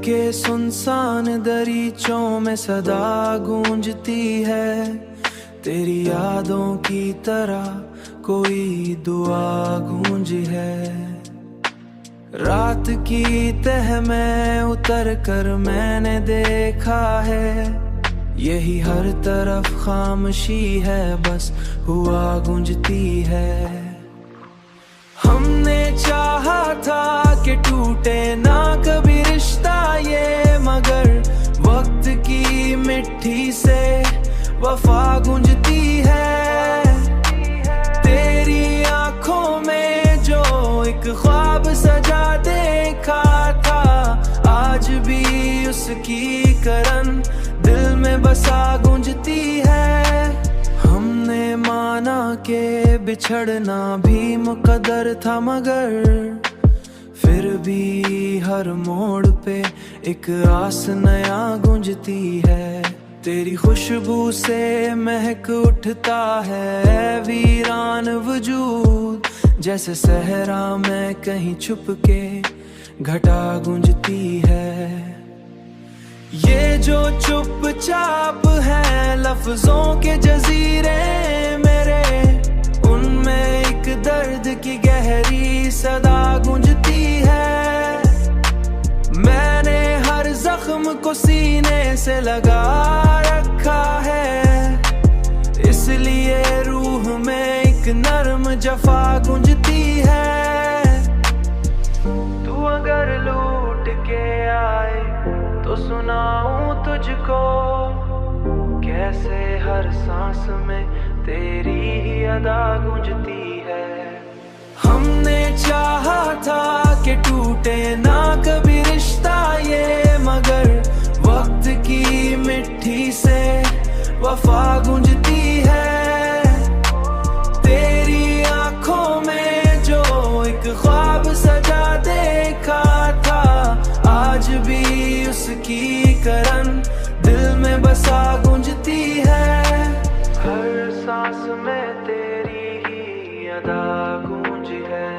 के सुनसान दरीचों में सदा गूंजती है, तेरी यादों की तरह कोई दुआ गूंजी है। रात की तह में उतर कर मैंने देखा है, यही हर तरफ खामोशी है, बस हुआ गूंजती है। हमने चाहा था कि टूटे ना कभी रिश्ता ये, मगर वक्त की मिट्टी से वफा गूंजती है। तेरी आंखों में जो एक ख्वाब सजा देखा था, आज भी उसकी करन दिल में बसा गूंजती है। हमने माना के बिछड़ना भी मुकद्दर था, मगर फिर भी हर मोड़ पे एक आस नया गूंजती है। तेरी खुशबू से महक उठता है वीरान वजूद, जैसे सहरा में कहीं छुप के घटा गूंजती है। ये जो चुपचाप है लफ्जों के जजीरे मेरे, उनमें एक दर्द की गहरी सदा गूंजती है। मैंने हर जख्म को सीने से लगा रखा है, इसलिए रूह में एक नर्म जफा गूंजती है। तू अगर लूट के आए तो सुनाऊं तुझको, कैसे हर सांस में तेरी ही अदा गूंजती है। हमने चाहा था कि टूटे ना कभी रिश्ता ये, मगर वक्त की मिट्टी से वफा गूंजती है। तेरी आंखों में जो एक ख्वाब सजा देखा था, आज भी उसकी करन दिल में बसा गूंजती है। हर सांस में तेरी ही अदा गूंजी है,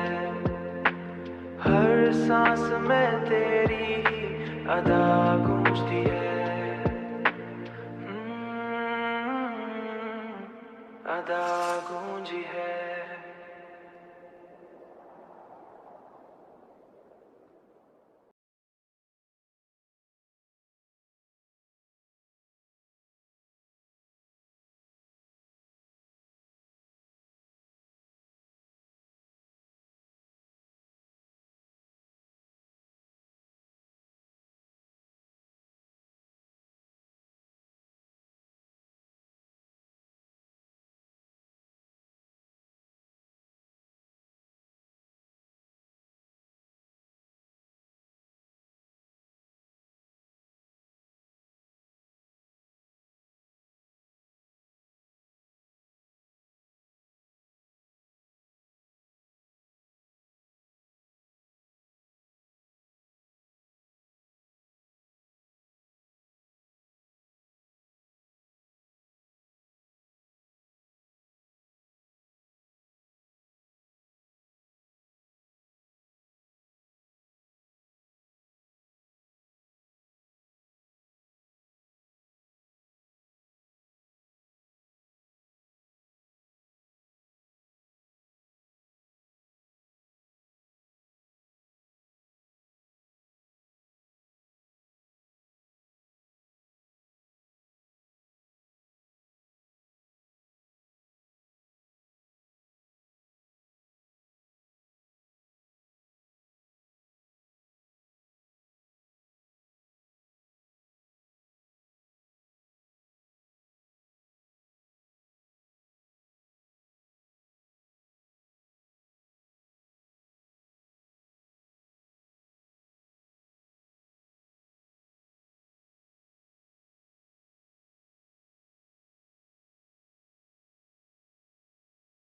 हर सांस में तेरी ही अदा गूंजती है, अदा गूंजी है।